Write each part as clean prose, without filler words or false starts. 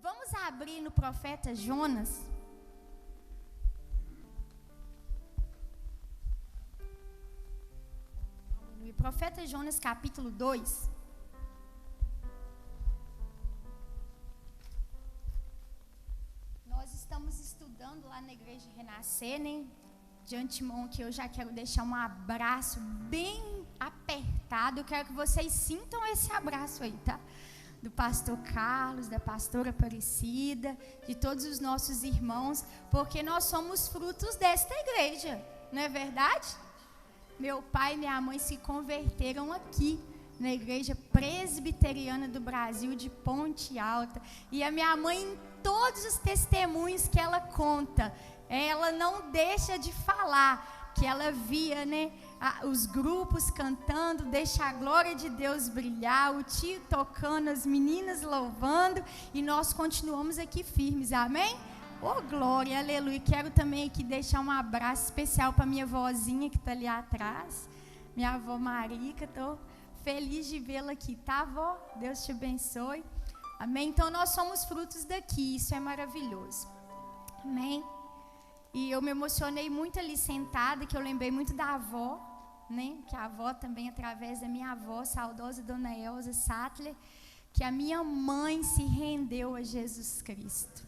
Vamos abrir no profeta Jonas. Aleluia. Profeta Jonas, capítulo 2. Nós estamos estudando lá na Igreja Renascer, né? De antemão que eu já quero deixar um abraço bem apertado. Eu quero que vocês sintam esse abraço aí, tá? Do pastor Carlos, da pastora Aparecida, de todos os nossos irmãos, porque nós somos frutos desta igreja, não é verdade? Meu pai e minha mãe se converteram aqui, na Igreja Presbiteriana do Brasil, de Ponte Alta, e a minha mãe, em todos os testemunhos que ela conta, ela não deixa de falar que ela via, né, os grupos cantando, deixa a glória de Deus brilhar, o tio tocando, as meninas louvando, e nós continuamos aqui firmes, amém? Oh, glória, aleluia. Quero também aqui deixar um abraço especial para minha vozinha que está ali atrás, minha avó Marica. Estou feliz de vê-la aqui, tá, avó? Deus te abençoe, amém? Então nós somos frutos daqui, isso é maravilhoso, amém? E eu me emocionei muito ali sentada, que eu lembrei muito da avó, né? Que a avó também, através da minha avó, saudosa Dona Elza Sattler, que a minha mãe se rendeu a Jesus Cristo.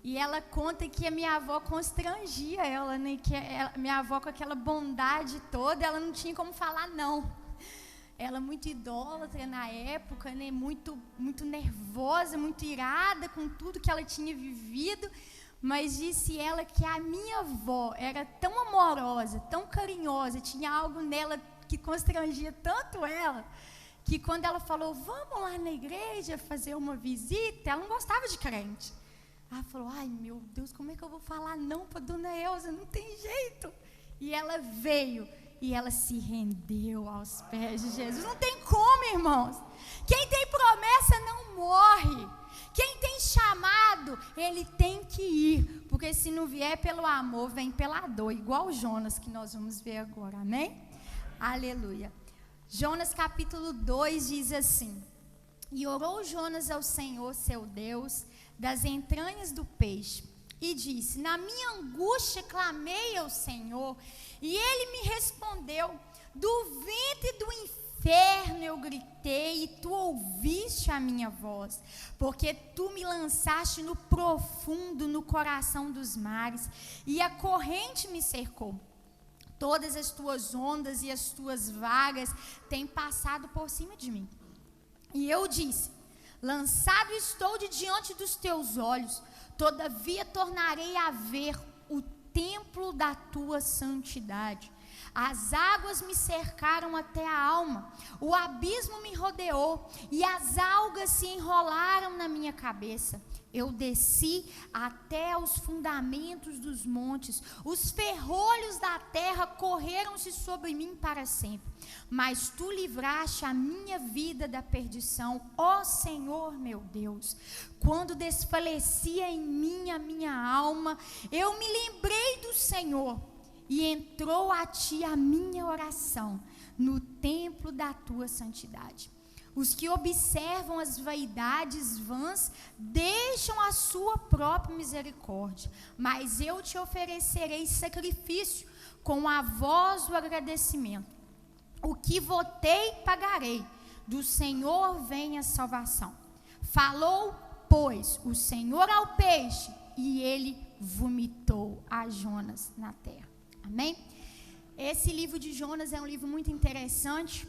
E ela conta que a minha avó constrangia ela, né? Que minha avó, com aquela bondade toda, ela não tinha como falar não. Ela muito idólatra na época, né? Muito nervosa, muito irada com tudo que ela tinha vivido. Mas disse ela que a minha avó era tão amorosa, tão carinhosa, tinha algo nela que constrangia tanto ela, que quando ela falou, vamos lá na igreja fazer uma visita, ela não gostava de crente. Ela falou, ai meu Deus, como é que eu vou falar não para Dona Elza? Não tem jeito. E ela veio e ela se rendeu aos pés de Jesus. Não tem como, irmãos. Quem tem promessa não morre. Quem tem chamado, ele tem que ir, porque se não vier pelo amor, vem pela dor, igual Jonas, que nós vamos ver agora, amém? Aleluia. Jonas capítulo 2 diz assim, e orou Jonas ao Senhor, seu Deus, das entranhas do peixe, e disse, na minha angústia clamei ao Senhor, e ele me respondeu, do ventre do inferno eu gritei e tu ouviste a minha voz, porque tu me lançaste no profundo, no coração dos mares, e a corrente me cercou. Todas as tuas ondas e as tuas vagas têm passado por cima de mim. E eu disse, lançado estou de diante dos teus olhos, todavia tornarei a ver o templo da tua santidade. As águas me cercaram até a alma, o abismo me rodeou e as algas se enrolaram na minha cabeça. Eu desci até os fundamentos dos montes, os ferrolhos da terra correram-se sobre mim para sempre. Mas tu livraste a minha vida da perdição, ó Senhor meu Deus. Quando desfalecia em mim a minha alma, eu me lembrei do Senhor. E entrou a ti a minha oração no templo da tua santidade. Os que observam as vaidades vãs deixam a sua própria misericórdia, mas eu te oferecerei sacrifício com a voz do agradecimento. O que votei, pagarei. Do Senhor vem a salvação. Falou, pois, o Senhor ao peixe, e ele vomitou a Jonas na terra. Amém? Esse livro de Jonas é um livro muito interessante,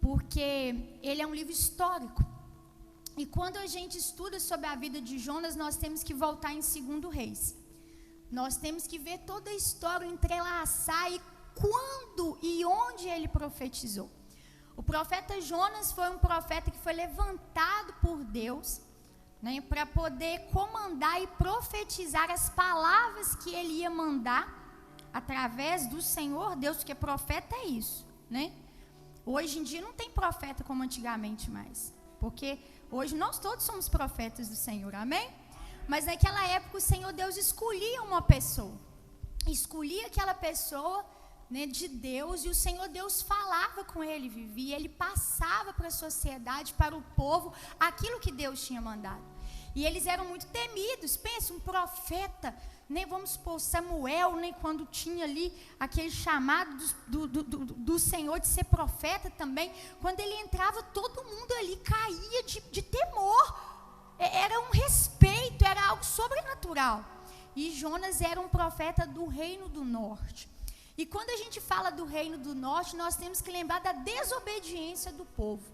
porque ele é um livro histórico. E quando a gente estuda sobre a vida de Jonas, nós temos que voltar em 2 Reis. Nós temos que ver toda a história, entrelaçar e quando e onde ele profetizou. O profeta Jonas foi um profeta que foi levantado por Deus, né, para poder comandar e profetizar as palavras que ele ia mandar através do Senhor Deus, porque profeta é isso, né? Hoje em dia não tem profeta como antigamente mais, porque hoje nós todos somos profetas do Senhor, amém? Mas naquela época o Senhor Deus escolhia uma pessoa, escolhia aquela pessoa, né, de Deus, e o Senhor Deus falava com ele, vivia, ele passava para a sociedade, para o povo, aquilo que Deus tinha mandado. E eles eram muito temidos. Pensa, um profeta, nem vamos supor Samuel, nem quando tinha ali aquele chamado do Senhor de ser profeta também, quando ele entrava, todo mundo ali caía de temor. Era um respeito, era algo sobrenatural. E Jonas era um profeta do reino do norte. E quando a gente fala do reino do norte, nós temos que lembrar da desobediência do povo.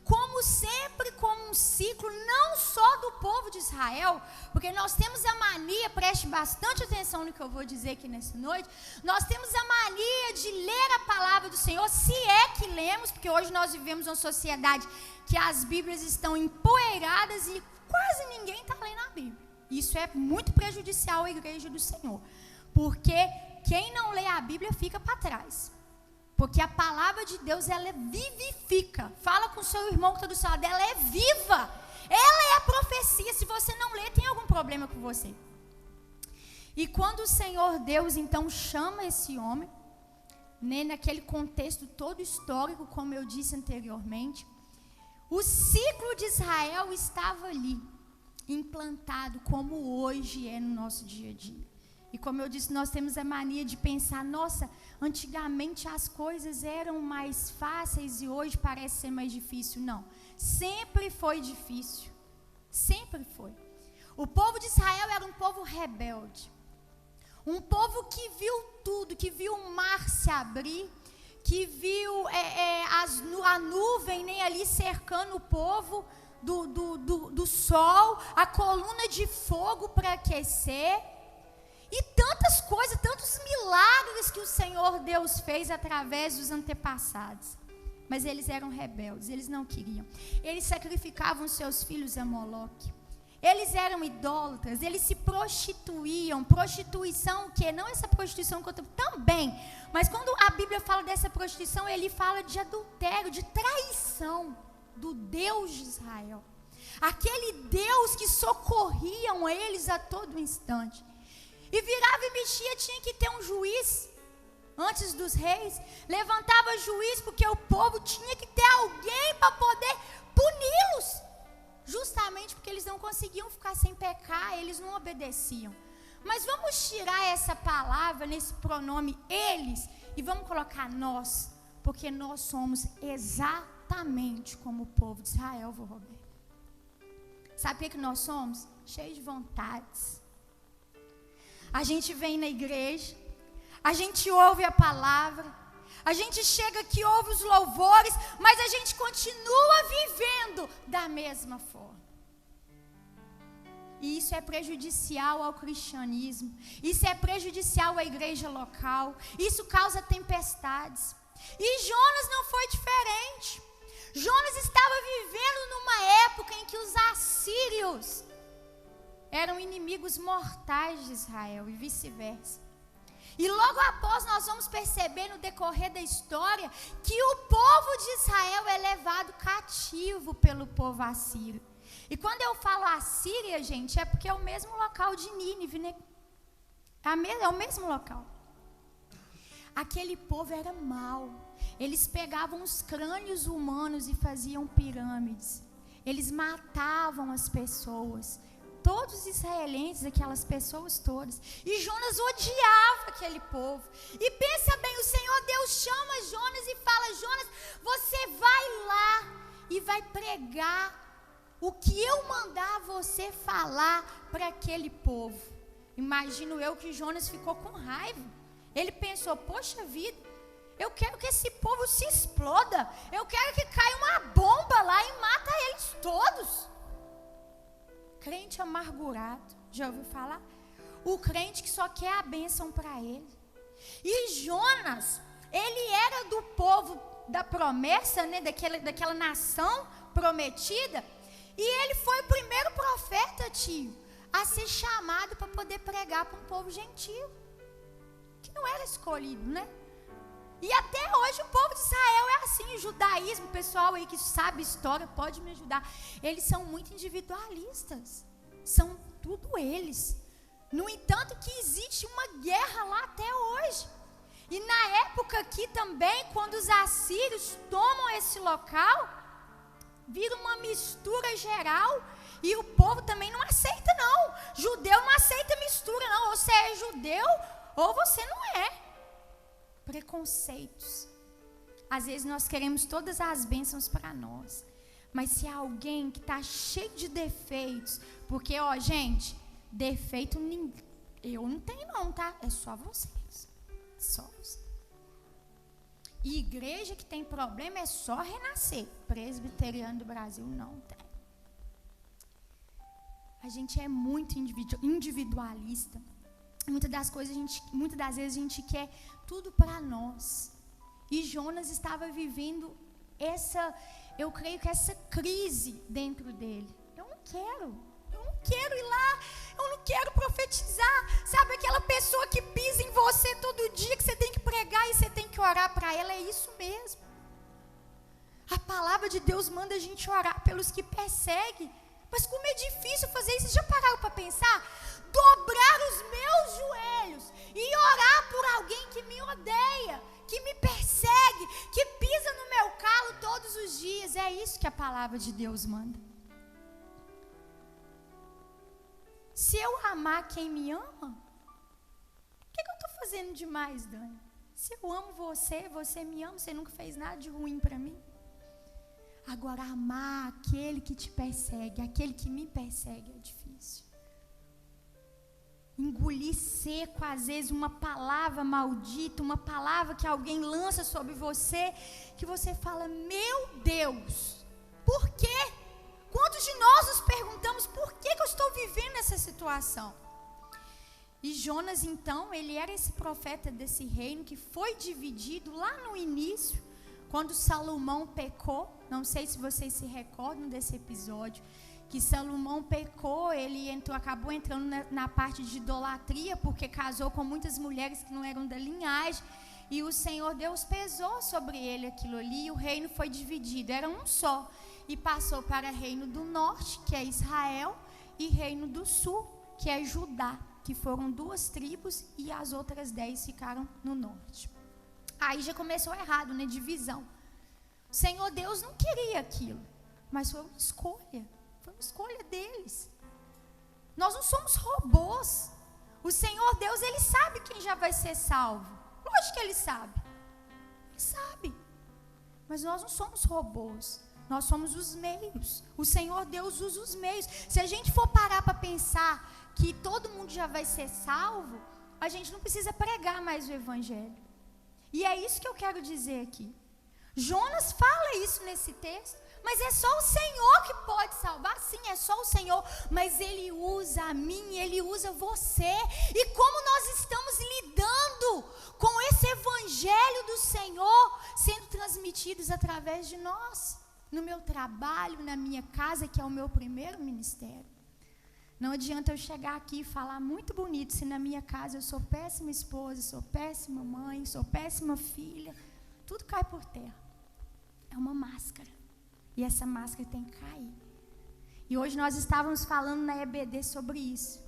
Como sempre, como um ciclo, não só do povo de Israel, porque nós temos a mania, preste bastante atenção no que eu vou dizer aqui nessa noite, nós temos a mania de ler a palavra do Senhor, se é que lemos, porque hoje nós vivemos uma sociedade que as Bíblias estão empoeiradas e quase ninguém está lendo a Bíblia. Isso é muito prejudicial à igreja do Senhor, porque quem não lê a Bíblia fica para trás. Porque a palavra de Deus, ela vivifica. Fala com o seu irmão que está do seu lado, ela é viva. Ela é a profecia. Se você não lê, tem algum problema com você. E quando o Senhor Deus, então, chama esse homem, né, naquele contexto todo histórico, como eu disse anteriormente, o ciclo de Israel estava ali, implantado, como hoje é no nosso dia a dia. E como eu disse, nós temos a mania de pensar, nossa, antigamente as coisas eram mais fáceis e hoje parece ser mais difícil. Não, sempre foi difícil, sempre foi. O povo de Israel era um povo rebelde, um povo que viu tudo, que viu o mar se abrir, que viu a nuvem nem ali cercando o povo do sol, a coluna de fogo para aquecer. E tantas coisas, tantos milagres que o Senhor Deus fez através dos antepassados. Mas eles eram rebeldes, eles não queriam. Eles sacrificavam seus filhos a Moloque. Eles eram idólatras, eles se prostituíam. Prostituição o quê? Não essa prostituição que eu estou... Também. Mas quando a Bíblia fala dessa prostituição, ele fala de adultério, de traição do Deus de Israel. Aquele Deus que socorriam eles a todo instante. E virava e mexia, tinha que ter um juiz antes dos reis. Levantava juiz porque o povo tinha que ter alguém para poder puni-los. Justamente porque eles não conseguiam ficar sem pecar, eles não obedeciam. Mas vamos tirar essa palavra nesse pronome eles e vamos colocar nós, porque nós somos exatamente como o povo de Israel, vô Roberto. Sabe o que nós somos? Cheios de vontades. A gente vem na igreja, a gente ouve a palavra, a gente chega aqui, ouve os louvores, mas a gente continua vivendo da mesma forma. E isso é prejudicial ao cristianismo, isso é prejudicial à igreja local, isso causa tempestades. E Jonas não foi diferente. Jonas estava vivendo numa época em que os assírios eram inimigos mortais de Israel e vice-versa. E logo após nós vamos perceber no decorrer da história que o povo de Israel é levado cativo pelo povo assírio. E quando eu falo Assíria, gente, é porque é o mesmo local de Nínive, né? É o mesmo local. Aquele povo era mau. Eles pegavam os crânios humanos e faziam pirâmides. Eles matavam as pessoas. Todos os israelenses, aquelas pessoas todas. E Jonas odiava aquele povo. E pensa bem, o Senhor Deus chama Jonas e fala: Jonas, você vai lá e vai pregar o que eu mandar você falar para aquele povo. Imagino eu que Jonas ficou com raiva. Ele pensou: poxa vida, eu quero que esse povo se exploda. Eu quero que caia uma bomba lá e mata eles todos. Crente amargurado, já ouviu falar? O crente que só quer a bênção para ele. E Jonas, ele era do povo da promessa, né, daquela nação prometida. E ele foi o primeiro profeta, tio, a ser chamado para poder pregar para um povo gentil, que não era escolhido, né? E até hoje o povo de Israel é assim. O judaísmo, o pessoal aí que sabe história pode me ajudar. Eles são muito individualistas. São tudo eles. No entanto que existe uma guerra lá até hoje. E na época aqui também, quando os assírios tomam esse local, vira uma mistura geral. E o povo também não aceita, não. Judeu não aceita mistura, não. Ou você é judeu, ou você não é. Preconceitos. Às vezes nós queremos todas as bênçãos para nós. Mas se há alguém que está cheio de defeitos, porque, ó, gente, defeito eu não tenho não, tá? É só vocês. Só vocês. E igreja que tem problema é só renascer. Presbiteriano do Brasil não tem. A gente é muito individualista. Muitas das vezes a gente quer tudo para nós. E Jonas estava vivendo eu creio que essa crise dentro dele. Eu não quero ir lá, eu não quero profetizar. Sabe aquela pessoa que pisa em você todo dia, que você tem que pregar e você tem que orar para ela? É isso mesmo. A palavra de Deus manda a gente orar pelos que perseguem. Mas como é difícil fazer isso. Vocês já pararam para pensar? Dobrar os meus joelhos e orar por alguém que me odeia, que me persegue, que pisa no meu calo todos os dias. É isso que a palavra de Deus manda. Se eu amar quem me ama, o que eu estou fazendo demais, Dani? Se eu amo você, você me ama, você nunca fez nada de ruim para mim. Agora, amar aquele que te persegue, aquele que me persegue, é difícil. Engolir seco, às vezes, uma palavra maldita, uma palavra que alguém lança sobre você, que você fala, meu Deus, por quê? Quantos de nós nos perguntamos, por que eu estou vivendo essa situação? E Jonas, então, ele era esse profeta desse reino que foi dividido lá no início, quando Salomão pecou. Não sei se vocês se recordam desse episódio, que Salomão pecou, ele acabou entrando na parte de idolatria, porque casou com muitas mulheres que não eram da linhagem, e o Senhor Deus pesou sobre ele aquilo ali, e o reino foi dividido, era um só, e passou para reino do norte, que é Israel, e reino do sul, que é Judá, que foram 2 tribos, e as outras 10 ficaram no norte. Aí já começou errado, né? Divisão. O Senhor Deus não queria aquilo, mas foi uma escolha deles. Nós não somos robôs. O Senhor Deus, Ele sabe quem já vai ser salvo. Lógico que Ele sabe. Ele sabe. Mas nós não somos robôs. Nós somos os meios. O Senhor Deus usa os meios. Se a gente for parar para pensar que todo mundo já vai ser salvo, a gente não precisa pregar mais o Evangelho. E é isso que eu quero dizer aqui. Jonas fala isso nesse texto, mas é só o Senhor que pode salvar. Sim, é só o Senhor, mas Ele usa a mim, Ele usa você. E como nós estamos lidando com esse Evangelho do Senhor sendo transmitidos através de nós, no meu trabalho, na minha casa, que é o meu primeiro ministério. Não adianta eu chegar aqui e falar muito bonito, se na minha casa eu sou péssima esposa, sou péssima mãe, sou péssima filha, tudo cai por terra. É uma máscara. E essa máscara tem que cair. E hoje nós estávamos falando na EBD sobre isso.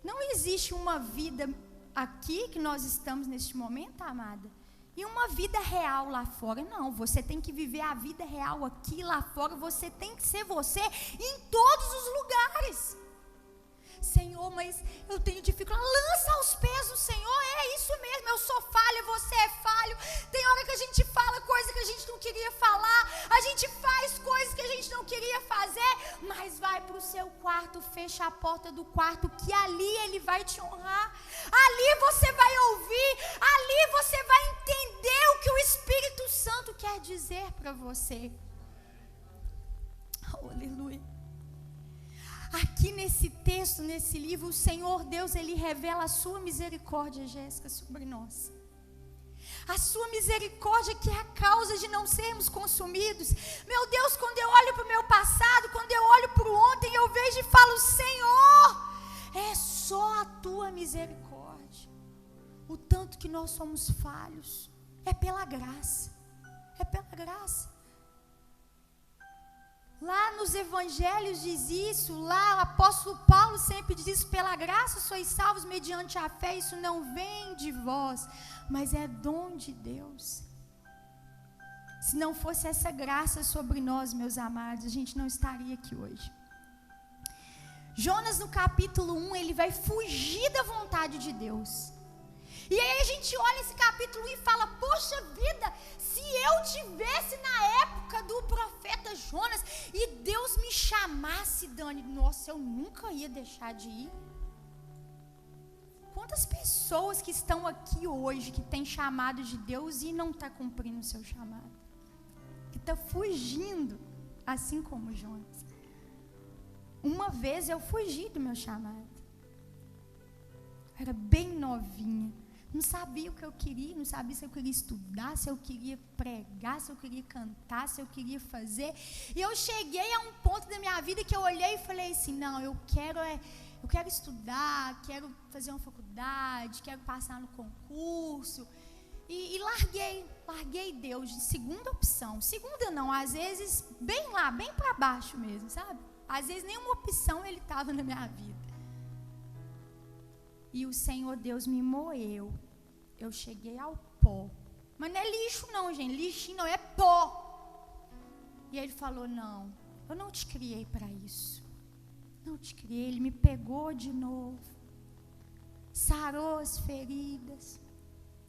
Não existe uma vida aqui que nós estamos neste momento, amada, e uma vida real lá fora. Não, você tem que viver a vida real aqui, lá fora. Você tem que ser você em todos os lugares. Senhor, mas eu tenho dificuldade. Lança aos pés do Senhor. É isso mesmo, eu sou falha, você é falho. Tem hora que a gente fala coisa que a gente não queria falar, a gente faz coisas que a gente não queria fazer, mas vai para o seu quarto, fecha a porta do quarto, que ali Ele vai te honrar. Ali você vai ouvir, ali você vai entender o que o Espírito Santo quer dizer para você. Oh, aleluia. Aqui nesse texto, nesse livro, o Senhor Deus, Ele revela a sua misericórdia, Jéssica, sobre nós. A sua misericórdia, que é a causa de não sermos consumidos. Meu Deus, quando eu olho para o meu passado, quando eu olho para o ontem, eu vejo e falo, Senhor, é só a tua misericórdia. O tanto que nós somos falhos, é pela graça. É pela graça. Lá nos evangelhos diz isso, lá o apóstolo Paulo sempre diz isso, pela graça sois salvos mediante a fé, isso não vem de vós, mas é dom de Deus. Se não fosse essa graça sobre nós, meus amados, a gente não estaria aqui hoje. Jonas, no capítulo 1, ele vai fugir da vontade de Deus. E aí a gente olha esse capítulo 1 e fala, poxa vida, se eu tivesse na época do profeta Jonas e Deus me chamasse, Dani, nossa, eu nunca ia deixar de ir. Quantas pessoas que estão aqui hoje, que têm chamado de Deus e não estão cumprindo o seu chamado? Que está fugindo, assim como Jonas. Uma vez eu fugi do meu chamado. Era bem novinha. Não sabia o que eu queria, não sabia se eu queria estudar, se eu queria pregar, se eu queria cantar, se eu queria fazer. E eu cheguei a um ponto da minha vida que eu olhei e falei assim, não, eu quero estudar, quero fazer uma faculdade, quero passar no concurso. E larguei Deus de segunda opção. Segunda não, às vezes bem lá, bem para baixo mesmo, sabe? Às vezes nenhuma opção ele estava na minha vida. E o Senhor Deus me moeu. Eu cheguei ao pó. Mas não é lixo não, gente. Lixinho não, é pó. E ele falou, não, eu não te criei para isso. Não te criei. Ele me pegou de novo. Sarou as feridas.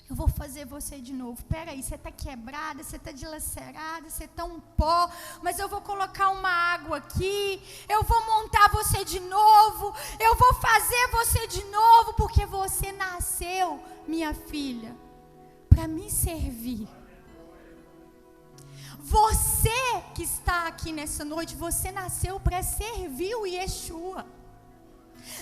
Eu vou fazer você de novo. Peraí, você está quebrada, você está dilacerada, você está um pó, mas eu vou colocar uma água aqui, eu vou montar você de novo, eu vou fazer você de novo, porque você nasceu, minha filha, para me servir. Você que está aqui nessa noite, você nasceu para servir o Yeshua.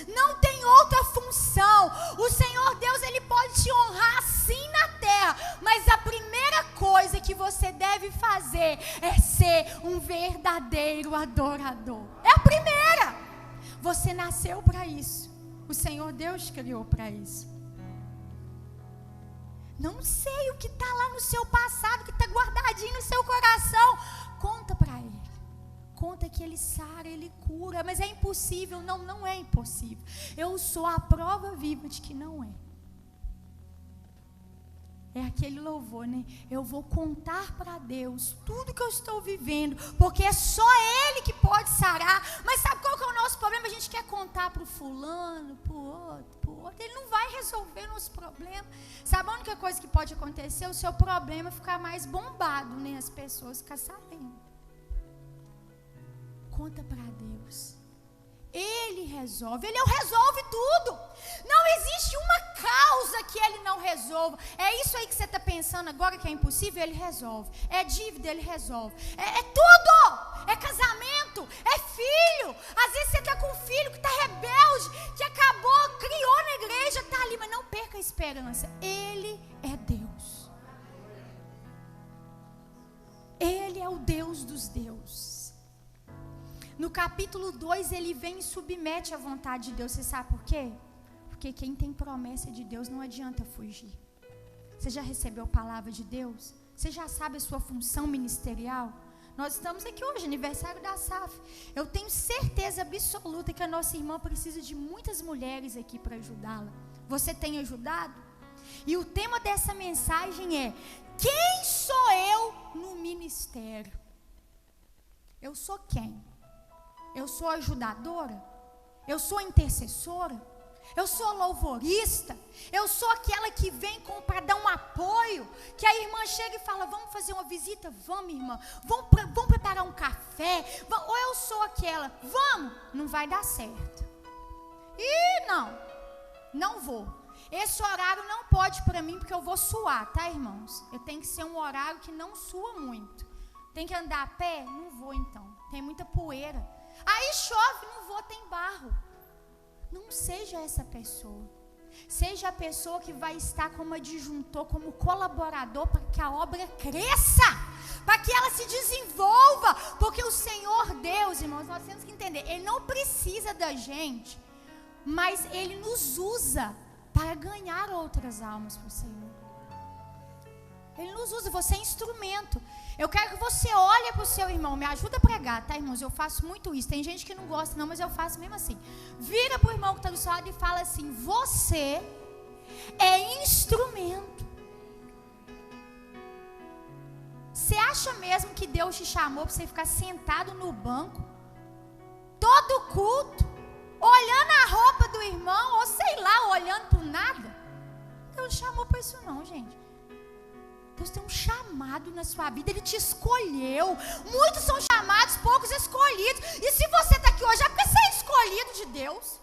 Não tem outra função. O Senhor Deus, Ele pode te honrar sim na terra, mas a primeira coisa que você deve fazer é ser um verdadeiro adorador. É a primeira. Você nasceu para isso. O Senhor Deus criou para isso. Não sei o que está lá no seu passado, que está guardadinho no seu coração. Conta para Ele. Conta que Ele sara, Ele cura. Mas é impossível. Não, não é impossível. Eu sou a prova viva de que não é. É aquele louvor, né? Eu vou contar para Deus tudo que eu estou vivendo, porque é só Ele que pode sarar. Mas sabe qual que é o nosso problema? A gente quer contar para o fulano, para o outro. Ele não vai resolver o nosso problema. Sabe a única coisa que pode acontecer? O seu problema ficar mais bombado, né? As pessoas ficarem sabendo. Conta para Deus. Ele resolve. Ele resolve tudo. Não existe uma causa que Ele não resolva. É isso aí que você está pensando agora que é impossível? Ele resolve. É dívida, Ele resolve. É tudo. É casamento. É filho. Às vezes você está com um filho que está rebelde, que acabou, criou na igreja, está ali, mas não perca a esperança. Ele é Deus. Ele é o Deus dos deuses. No capítulo 2, ele vem e submete a vontade de Deus. Você sabe por quê? Porque quem tem promessa de Deus não adianta fugir. Você já recebeu a palavra de Deus? Você já sabe a sua função ministerial? Nós estamos aqui hoje, aniversário da SAF. Eu tenho certeza absoluta que a nossa irmã precisa de muitas mulheres aqui para ajudá-la. Você tem ajudado? E o tema dessa mensagem é: quem sou eu no ministério? Eu sou quem? Eu sou ajudadora? Eu sou intercessora? Eu sou louvorista? Eu sou aquela que vem para dar um apoio? Que a irmã chega e fala, vamos fazer uma visita? Vamos, irmã. Vamos preparar um café? Ou eu sou aquela, vamos? Não vai dar certo. Não vou. Esse horário não pode para mim, porque eu vou suar, tá, irmãos? Eu tenho que ser um horário que não sua muito. Tem que andar a pé? Não vou, então. Tem muita poeira. Aí chove, não vou, tem barro. Não seja essa pessoa. Seja a pessoa que vai estar como adjuntor, como colaborador, para que a obra cresça, para que ela se desenvolva. Porque o Senhor Deus, irmãos, nós temos que entender, Ele não precisa da gente, mas Ele nos usa para ganhar outras almas para o Senhor. Ele nos usa, você é instrumento. Eu quero que você olhe para o seu irmão, me ajuda a pregar, tá, irmãos? Eu faço muito isso. Tem gente que não gosta não, mas eu faço mesmo assim. Vira para o irmão que está do seu lado e fala assim: você é instrumento. Você acha mesmo que Deus te chamou para você ficar sentado no banco todo culto, olhando a roupa do irmão, ou sei lá, olhando por nada. Deus não chamou para isso não, gente. Deus tem um chamado na sua vida, Ele te escolheu. Muitos são chamados, poucos escolhidos. E se você está aqui hoje, é porque você é escolhido de Deus.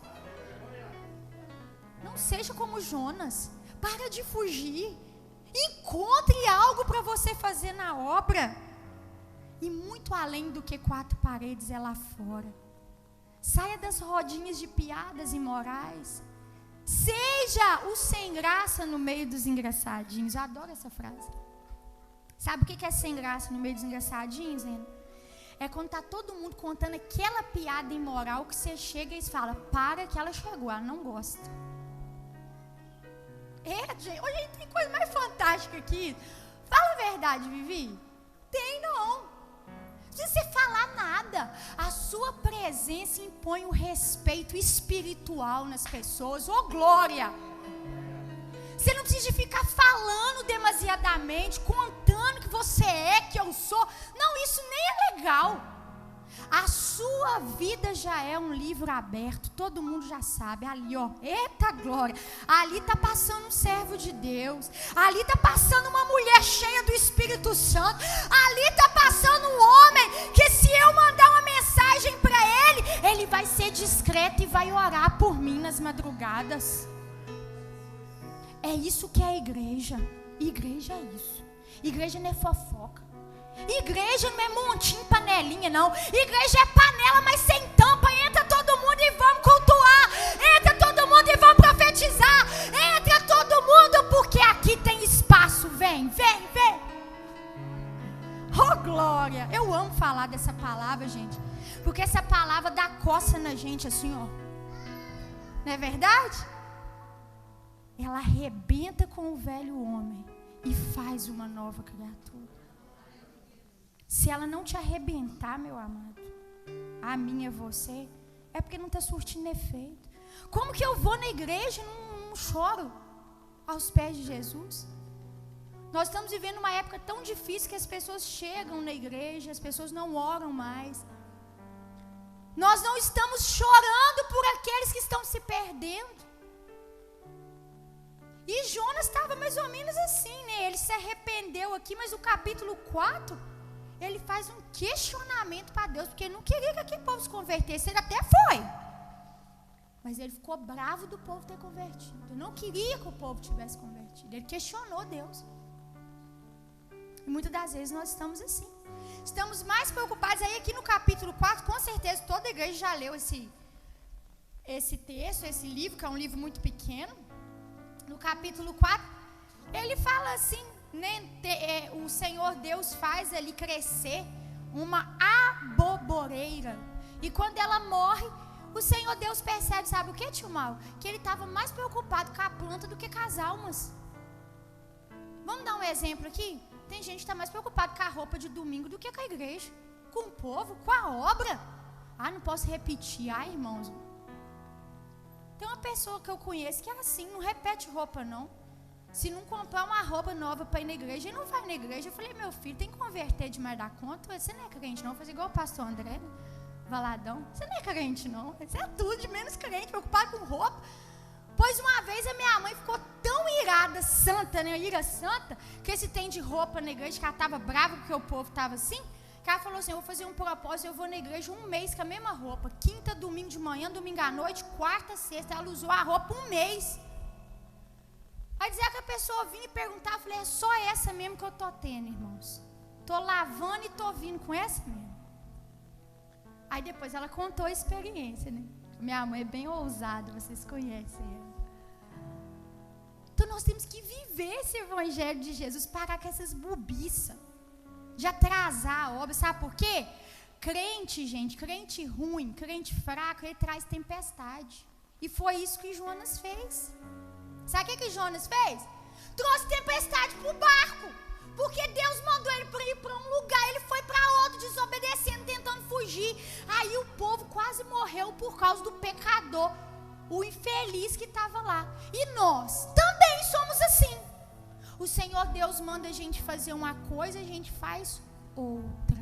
Não seja como Jonas. Para de fugir. Encontre algo para você fazer na obra. E muito além do que 4 paredes é lá fora. Saia das rodinhas de piadas imorais. Seja o sem graça no meio dos engraçadinhos. Eu adoro essa frase. Sabe o que é sem graça no meio dos engraçadinhos, Ana? É quando está todo mundo contando aquela piada imoral que você chega e fala, para que ela chegou, ela não gosta. Gente, hoje tem coisa mais fantástica aqui. Fala a verdade, Vivi. Tem não. Não precisa você falar nada. A sua presença impõe o respeito espiritual nas pessoas. Ô, glória! Você não precisa ficar falando demasiadamente, contando que você é, que eu sou. Não, isso nem é legal. A sua vida já é um livro aberto, todo mundo já sabe. Ali, ó, eita glória. Ali está passando um servo de Deus. Ali está passando uma mulher cheia do Espírito Santo. Ali está passando um homem que, se eu mandar uma mensagem para ele vai ser discreto e vai orar por mim nas madrugadas. É isso que é a igreja. Igreja é isso. Igreja não é fofoca. Igreja não é montinho, panelinha, não. Igreja é panela, mas sem tampa. Entra todo mundo e vamos cultuar. Entra todo mundo e vamos profetizar. Entra todo mundo, porque aqui tem espaço. Vem, vem, vem. Oh, glória. Eu amo falar dessa palavra, gente. Porque essa palavra dá coça na gente, assim, ó. Não é verdade? Ela arrebenta com o velho homem e faz uma nova criatura. Se ela não te arrebentar, meu amado, a minha, você, é porque não está surtindo efeito. Como que eu vou na igreja e não choro aos pés de Jesus? Nós estamos vivendo uma época tão difícil que as pessoas chegam na igreja, as pessoas não oram mais. Nós não estamos chorando por aqueles que estão se perdendo. E Jonas estava mais ou menos assim, né? Ele se arrependeu aqui, mas o capítulo 4... ele faz um questionamento para Deus, porque ele não queria que aquele povo se convertesse. Ele até foi, mas ele ficou bravo do povo ter convertido. Ele não queria que o povo tivesse convertido. Ele questionou Deus. E muitas das vezes nós estamos assim. Estamos mais preocupados. Aí aqui no capítulo 4, com certeza toda a igreja já leu esse texto, esse livro, que é um livro muito pequeno. No capítulo 4, ele fala assim, o Senhor Deus faz ali crescer uma aboboreira. E quando ela morre, o Senhor Deus percebe, sabe o que, tio Mal? Que ele estava mais preocupado com a planta do que com as almas. Vamos dar um exemplo aqui? Tem gente que está mais preocupado com a roupa de domingo do que com a igreja, com o povo, com a obra. Ah, não posso repetir. Ah, irmãos, tem uma pessoa que eu conheço que é assim, não repete roupa não. Se não comprar uma roupa nova para ir na igreja, ele não vai na igreja. Eu falei, meu filho, tem que converter demais da conta. Você não é crente não, fazer igual o pastor André, Valadão. Você não é crente não, você é tudo de menos crente, preocupado com roupa. Pois uma vez a minha mãe ficou tão irada, santa, né, ira santa, que esse tem de roupa na igreja, que ela estava brava porque o povo estava assim, que ela falou assim, eu vou fazer um propósito, eu vou na igreja um mês com a mesma roupa, quinta, domingo de manhã, domingo à noite, quarta, sexta, ela usou a roupa um mês. Vai dizer que a pessoa vinha e perguntava, eu falei, é só essa mesmo que eu tô tendo, irmãos. Tô lavando e tô vindo com essa mesmo. Aí depois ela contou a experiência, né? Minha mãe é bem ousada, vocês conhecem ela. Então nós temos que viver esse evangelho de Jesus, parar com essas bobiças, de atrasar a obra, sabe por quê? Crente, gente, crente ruim, crente fraco, ele traz tempestade. E foi isso que Jonas fez. Sabe o que Jonas fez? Trouxe tempestade para o barco. Porque Deus mandou ele para ir para um lugar. Ele foi para outro, desobedecendo, tentando fugir. Aí o povo quase morreu por causa do pecador, o infeliz que estava lá. E nós também somos assim. O Senhor Deus manda a gente fazer uma coisa, a gente faz outra.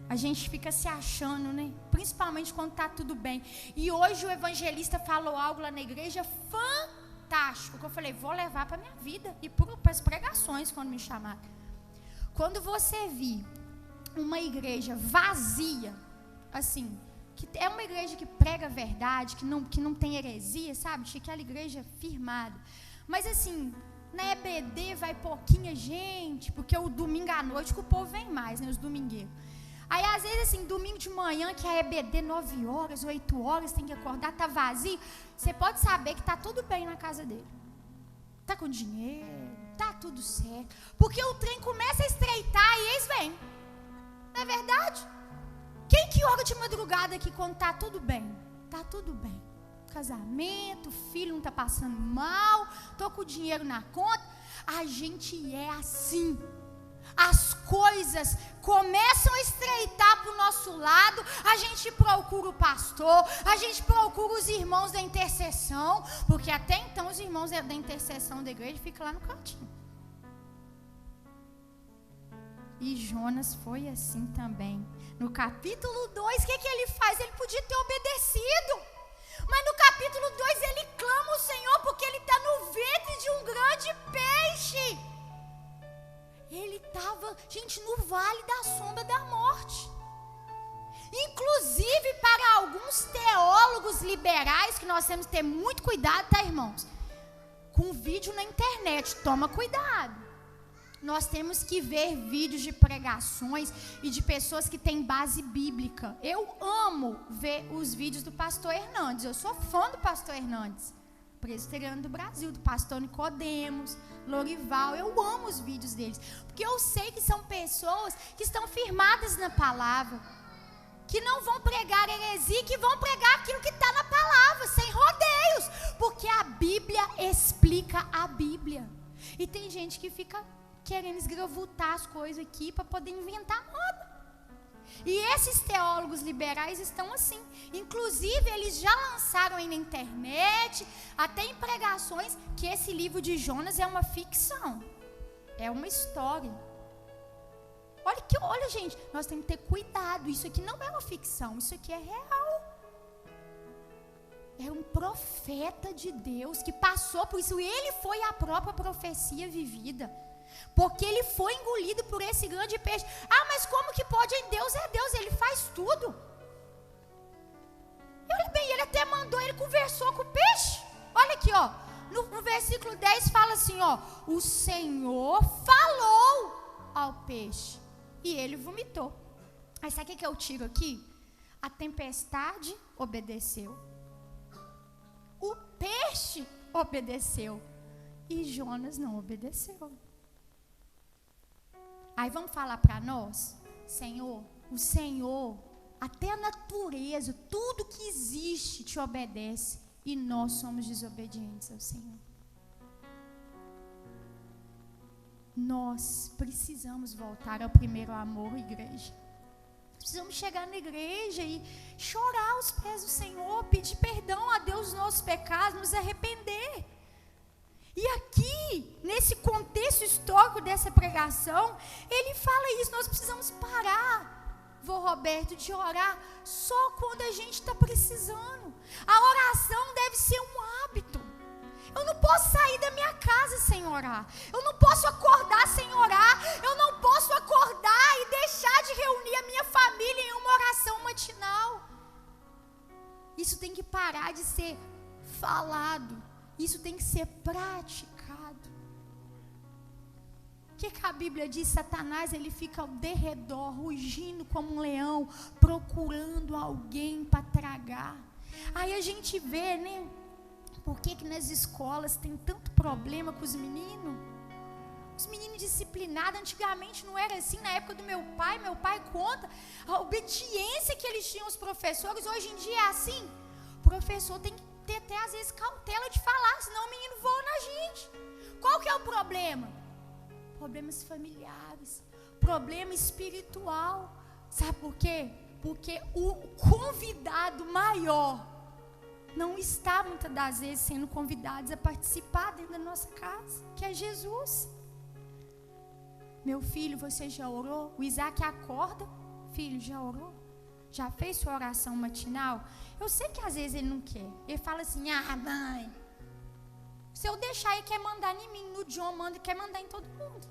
A gente fica se achando, né? Principalmente quando está tudo bem. E hoje o evangelista falou algo lá na igreja fantástico, que eu falei, vou levar para a minha vida e para as pregações quando me chamaram. Quando você vir uma igreja vazia, assim, que é uma igreja que prega a verdade, que não tem heresia, sabe? Aquela igreja firmada. Mas assim, na EBD vai pouquinha gente, porque o domingo à noite que o povo vem mais, né? Os domingueiros. Aí, às vezes, assim, domingo de manhã, que a EBD 9 horas, 8 horas, tem que acordar, tá vazio, você pode saber que tá tudo bem na casa dele. Tá com dinheiro, tá tudo certo. Porque o trem começa a estreitar e eles vêm. Não é verdade? Quem que ora de madrugada aqui quando tá tudo bem? Tá tudo bem. Casamento, filho não tá passando mal, tô com o dinheiro na conta. A gente é assim. As coisas começam a estreitar para o nosso lado, a gente procura o pastor, a gente procura os irmãos da intercessão, porque até então os irmãos da intercessão da igreja ficam lá no cantinho. E Jonas foi assim também. No capítulo 2, o que ele faz? Ele podia ter obedecido. Mas no capítulo 2 ele clama ao Senhor porque ele está no ventre de um grande peixe. Ele estava, gente, no vale da sombra da morte. Inclusive para alguns teólogos liberais, que nós temos que ter muito cuidado, tá, irmãos? Com vídeo na internet, toma cuidado. Nós temos que ver vídeos de pregações e de pessoas que têm base bíblica. Eu amo ver os vídeos do pastor Hernandes, eu sou fã do pastor Hernandes, presbiteriano do Brasil, do pastor Nicodemos, Lorival, eu amo os vídeos deles, porque eu sei que são pessoas que estão firmadas na palavra, que não vão pregar heresia, que vão pregar aquilo que está na palavra, sem rodeios, porque a Bíblia explica a Bíblia, e tem gente que fica querendo esgravutar as coisas aqui para poder inventar moda. E esses teólogos liberais estão assim. Inclusive, eles já lançaram aí na internet, até em pregações, que esse livro de Jonas é uma ficção. É uma história. Olha, gente, nós temos que ter cuidado. Isso aqui não é uma ficção, isso aqui é real. É um profeta de Deus que passou por isso. Ele foi a própria profecia vivida. Porque ele foi engolido por esse grande peixe. Ah, mas como que pode? Deus é Deus, ele faz tudo. Olha bem, ele até mandou, ele conversou com o peixe. Olha aqui, ó. No versículo 10 fala assim, ó. O Senhor falou ao peixe e ele vomitou. Aí sabe o que eu tiro aqui? A tempestade obedeceu. O peixe obedeceu. E Jonas não obedeceu. Aí vamos falar para nós, Senhor, o Senhor, até a natureza, tudo que existe te obedece e nós somos desobedientes ao Senhor. Nós precisamos voltar ao primeiro amor, igreja. Precisamos chegar na igreja e chorar aos pés do Senhor, pedir perdão a Deus dos nossos pecados, nos arrepender. E aqui, nesse contexto histórico dessa pregação, ele fala isso, nós precisamos parar, vô Roberto, de orar só quando a gente está precisando. A oração deve ser um hábito. Eu não posso sair da minha casa sem orar. Eu não posso acordar sem orar. Eu não posso acordar e deixar de reunir a minha família em uma oração matinal. Isso tem que parar de ser falado. Isso tem que ser praticado. O que a Bíblia diz? Satanás, ele fica ao derredor, rugindo como um leão, procurando alguém para tragar. Aí a gente vê, né? Por que nas escolas tem tanto problema com os meninos? Os meninos disciplinados, antigamente não era assim, na época do meu pai conta a obediência que eles tinham aos professores, hoje em dia é assim. O professor tem que ter até às vezes cautela de falar, senão o menino voa na gente. Qual que é o problema? Problemas familiares, problema espiritual. Sabe por quê? Porque o convidado maior não está muitas das vezes sendo convidado a participar dentro da nossa casa, que é Jesus. Meu filho, você já orou? O Isaac acorda Filho, já orou? Já fez sua oração matinal? Eu sei que às vezes ele não quer. Ele fala assim, mãe, se eu deixar ele quer mandar em mim, no John manda e quer mandar em todo mundo.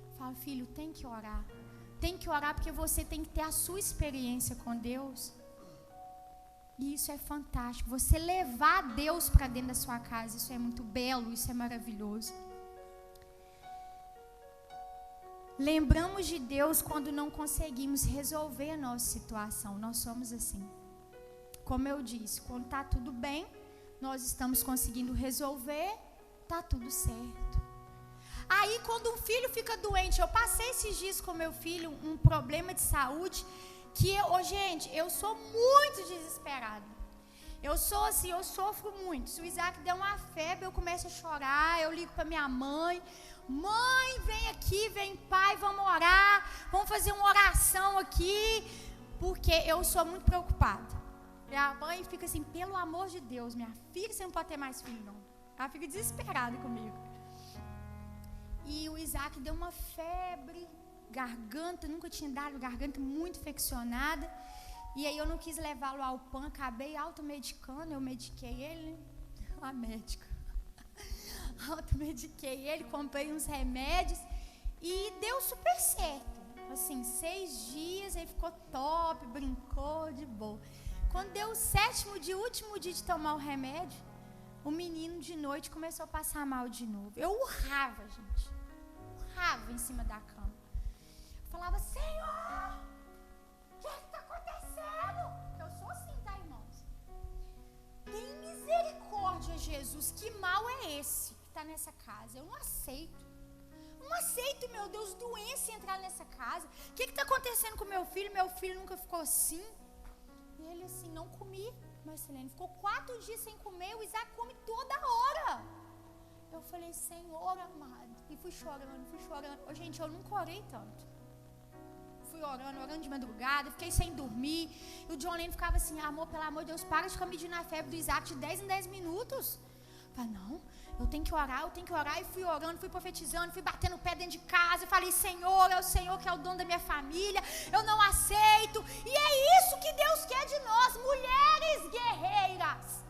Eu falo, filho, tem que orar. Tem que orar porque você tem que ter a sua experiência com Deus. E isso é fantástico. Você levar Deus para dentro da sua casa, isso é muito belo, isso é maravilhoso. Lembramos de Deus quando não conseguimos resolver a nossa situação. Nós somos assim. Como eu disse, quando está tudo bem, nós estamos conseguindo resolver, está tudo certo. Aí quando um filho fica doente, eu passei esses dias com meu filho um problema de saúde, que gente, eu sou muito desesperada. Eu sou assim, eu sofro muito. Se o Isaac der uma febre, eu começo a chorar, eu ligo para minha mãe. Mãe, vem aqui, vem pai, vamos orar, vamos fazer uma oração aqui, porque eu sou muito preocupada. Minha mãe fica assim, pelo amor de Deus, minha filha, você não pode ter mais filho, não. Ela fica desesperada comigo. E o Isaac deu uma febre, garganta, nunca tinha dado, garganta muito infeccionada. E aí eu não quis levá-lo ao PAN, acabei automedicando, eu mediquei ele, a médica. Automediquei ele, comprei uns remédios e deu super certo. Assim, 6 dias, ele ficou top, brincou de boa. Quando deu o 7º dia, último dia de tomar o remédio, o menino de noite começou a passar mal de novo. Eu urrava, gente. Urrava em cima da cama. Eu falava, Senhor, o que está acontecendo? Eu sou assim, tá, irmãos? Tem misericórdia, Jesus. Que mal é esse que está nessa casa? Eu não aceito. Não aceito, meu Deus, doença entrar nessa casa. O que está acontecendo com meu filho? Meu filho nunca ficou assim. E ele assim, não comi, Marcelene. Ficou 4 dias sem comer, o Isaac come toda hora. Eu falei, Senhor amado. E fui chorando. Oh, gente, eu nunca orei tanto. Fui orando de madrugada, fiquei sem dormir. E o John Lane ficava assim, amor, pelo amor de Deus, para de ficar medindo a febre do Isaac de 10 em 10 minutos. Eu falei, não, eu tenho que orar. E fui orando, fui profetizando, fui batendo o pé dentro de casa. Eu falei, Senhor, é o Senhor que é o dono da minha família. Eu não aceito. E é isso que Deus quer de nós, mulheres guerreiras.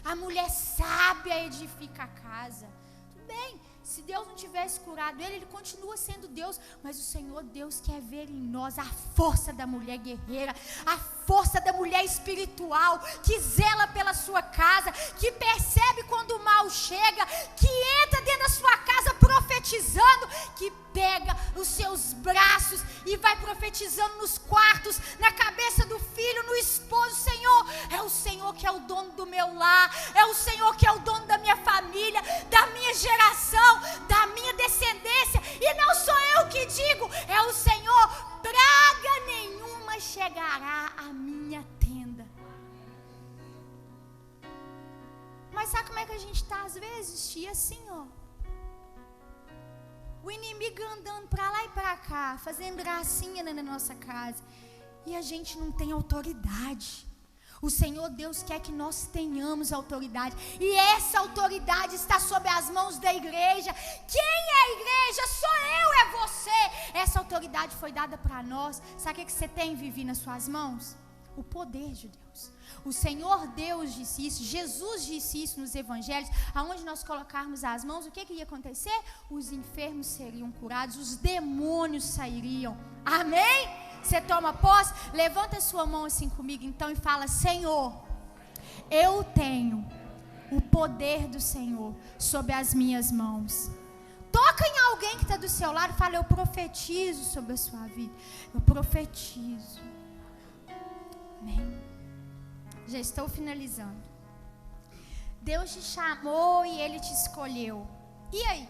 A mulher sábia edifica a casa. Tudo bem, se Deus não tivesse curado ele continua sendo Deus. Mas o Senhor Deus quer ver em nós a força da mulher guerreira, a força da mulher espiritual, que zela pela sua casa, que percebe quando o mal chega, que entra dentro da sua casa profetizando, que pega os seus braços e vai profetizando nos quartos, na cabeça do filho, no esposo. Senhor, é o Senhor que é o dono do meu lar, é o Senhor que é o dono da minha família, da minha geração, da minha descendência. E não sou eu que digo, é o Senhor. Praga nenhuma chegará à minha tenda. Mas sabe como é que a gente está às vezes, tia? Assim, ó. O inimigo andando para lá e para cá, fazendo gracinha na nossa casa. E a gente não tem autoridade. O Senhor Deus quer que nós tenhamos autoridade. E essa autoridade está sob as mãos da igreja. Quem é a igreja? Sou eu, é você. Essa autoridade foi dada para nós. Sabe o que você tem, Vivi, nas suas mãos? O poder de Deus. O Senhor Deus disse isso, Jesus disse isso nos evangelhos. Aonde nós colocarmos as mãos, o que ia acontecer? Os enfermos seriam curados, os demônios sairiam. Amém? Você toma posse? Levanta a sua mão assim comigo então e fala, Senhor, eu tenho o poder do Senhor sobre as minhas mãos. Toca em alguém que está do seu lado e fala, eu profetizo sobre a sua vida. Eu profetizo. Amém. Já estou finalizando. Deus te chamou e Ele te escolheu. E aí?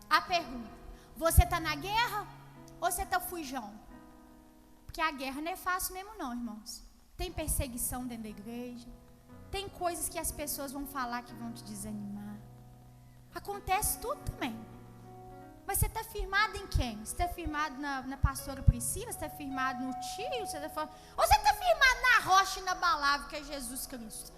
A pergunta, você está na guerra ou você está fujão? Porque a guerra não é fácil mesmo não, irmãos. Tem perseguição dentro da igreja. Tem coisas que as pessoas vão falar que vão te desanimar. Acontece tudo também. Mas você está firmado em quem? Você está firmado na pastora Priscila? Você está firmado no tio? Ou você está firmado na rocha inabalável que é Jesus Cristo?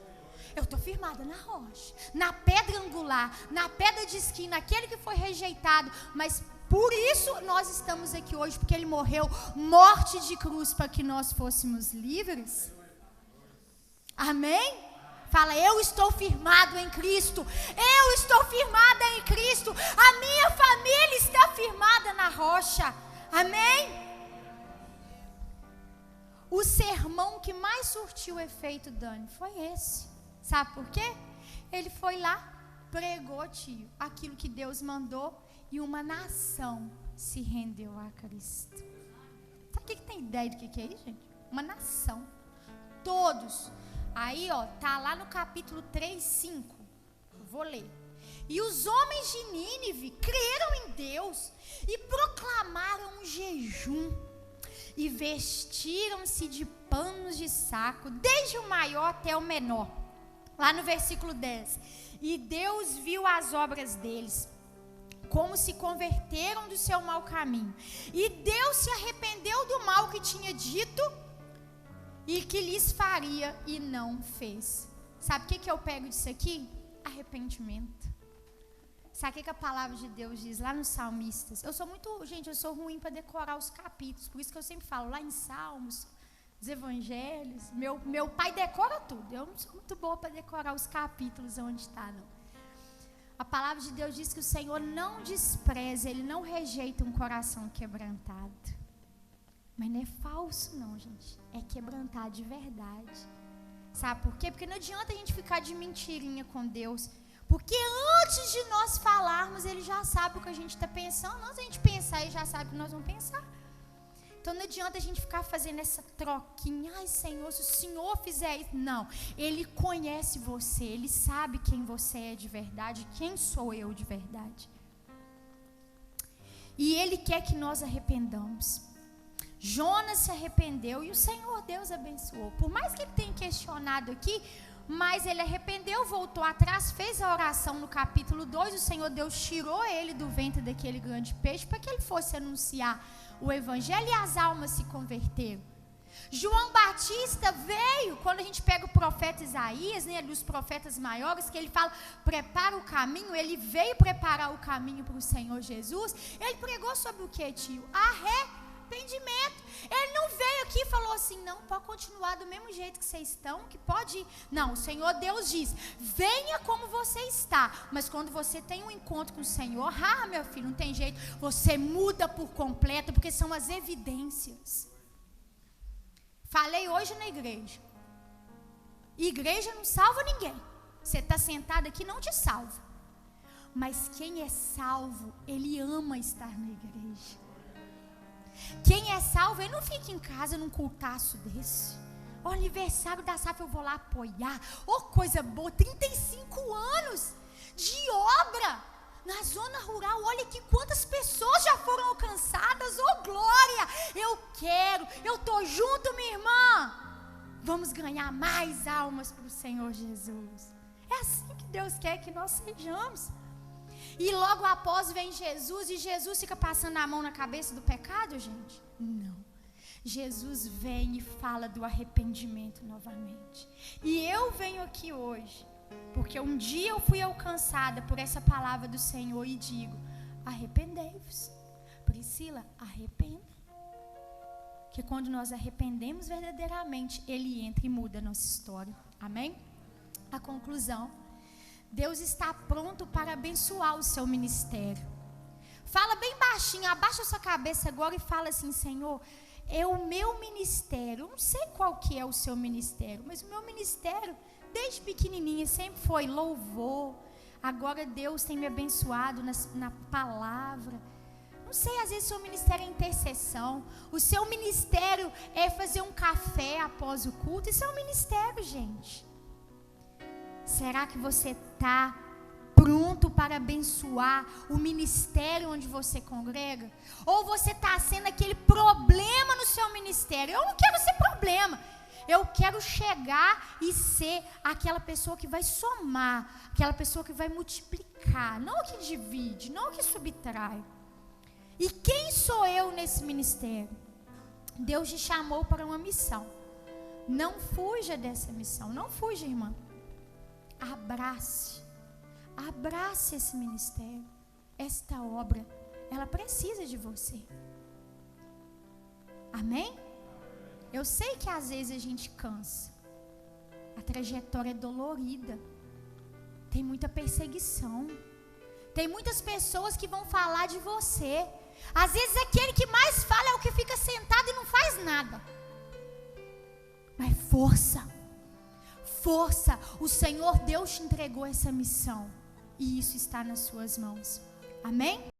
Eu estou firmada na rocha, na pedra angular, na pedra de esquina, aquele que foi rejeitado, mas Por isso nós estamos aqui hoje, porque Ele morreu morte de cruz para que nós fôssemos livres. Amém? Fala, eu estou firmado em Cristo. Eu estou firmada em Cristo. A minha família está firmada na rocha. Amém? O sermão que mais surtiu efeito, Dani, foi esse. Sabe por quê? Ele foi lá, pregou, tio, aquilo que Deus mandou, e uma nação se rendeu a Cristo. Sabe o que tem ideia do que é isso, gente? Uma nação. Todos. Aí, ó, tá lá no capítulo 3, 5. Vou ler. E os homens de Nínive creram em Deus e proclamaram um jejum. E vestiram-se de panos de saco, desde o maior até o menor. Lá no versículo 10. E Deus viu as obras deles, como se converteram do seu mau caminho. E Deus se arrependeu do mal que tinha dito e que lhes faria, e não fez. Sabe o que eu pego disso aqui? Arrependimento. Sabe o que a palavra de Deus diz lá nos Salmistas? Eu sou ruim para decorar os capítulos, por isso que eu sempre falo lá em Salmos, os Evangelhos. Meu pai decora tudo, eu não sou muito boa para decorar os capítulos onde está, não. A palavra de Deus diz que o Senhor não despreza, Ele não rejeita um coração quebrantado. Mas não é falso não, gente, é quebrantar de verdade. Sabe por quê? Porque não adianta a gente ficar de mentirinha com Deus, porque antes de nós falarmos, Ele já sabe o que a gente está pensando. Antes de a gente pensar, Ele já sabe o que nós vamos pensar. Então não adianta a gente ficar fazendo essa troquinha. Ai, Senhor, se o Senhor fizer isso. Não, Ele conhece você, Ele sabe quem você é de verdade, quem sou eu de verdade. E Ele quer que nós arrependamos. Jonas se arrependeu e o Senhor Deus abençoou. Por mais que ele tenha questionado aqui, mas ele arrependeu, voltou atrás, fez a oração no capítulo 2. O Senhor Deus tirou ele do ventre daquele grande peixe para que ele fosse anunciar o evangelho, e as almas se converteram. João Batista veio, quando a gente pega o profeta Isaías, né, dos profetas maiores, que ele fala, prepara o caminho. Ele veio preparar o caminho para o Senhor Jesus. Ele pregou sobre o que, tio? Arrependimento. Ele não veio aqui e falou assim, não, pode continuar do mesmo jeito que vocês estão, que pode ir. Não, o Senhor Deus diz, venha como você está, mas quando você tem um encontro com o Senhor, meu filho, não tem jeito, você muda por completo, porque são as evidências. Falei hoje na igreja, igreja não salva ninguém. Você está sentado aqui, não te salva, mas quem é salvo, ele ama estar na igreja. Quem é salvo, ele não fica em casa num cultaço desse. O aniversário da SAF eu vou lá apoiar. Coisa boa, 35 anos de obra na zona rural. Olha aqui quantas pessoas já foram alcançadas. Glória, eu estou junto, minha irmã. Vamos ganhar mais almas para o Senhor Jesus. É assim que Deus quer que nós sejamos. E logo após vem Jesus, e Jesus fica passando a mão na cabeça do pecado, gente? Não. Jesus vem e fala do arrependimento novamente. E eu venho aqui hoje, porque um dia eu fui alcançada por essa palavra do Senhor e digo, arrependei-vos. Priscila, arrependa. Que quando nós arrependemos verdadeiramente, Ele entra e muda a nossa história. Amém? A conclusão. Deus está pronto para abençoar o seu ministério. Fala bem baixinho, abaixa a sua cabeça agora e fala assim, Senhor, é o meu ministério. Eu não sei qual que é o seu ministério, mas o meu ministério, desde pequenininha, sempre foi louvor. Agora Deus tem me abençoado na palavra. Não sei, às vezes o seu ministério é intercessão. O seu ministério é fazer um café após o culto. Isso é um ministério, gente. Será que você está pronto para abençoar o ministério onde você congrega? Ou você está sendo aquele problema no seu ministério? Eu não quero ser problema. Eu quero chegar e ser aquela pessoa que vai somar, aquela pessoa que vai multiplicar, não que divide, não que subtrai. E quem sou eu nesse ministério? Deus te chamou para uma missão. Não fuja dessa missão, não fuja, irmã. Abrace esse ministério, esta obra, ela precisa de você. Amém? Eu sei que às vezes a gente cansa. A trajetória é dolorida. Tem muita perseguição. Tem muitas pessoas que vão falar de você. Às vezes aquele que mais fala é o que fica sentado e não faz nada. Mas força. Força. O Senhor Deus te entregou essa missão. E isso está nas suas mãos. Amém?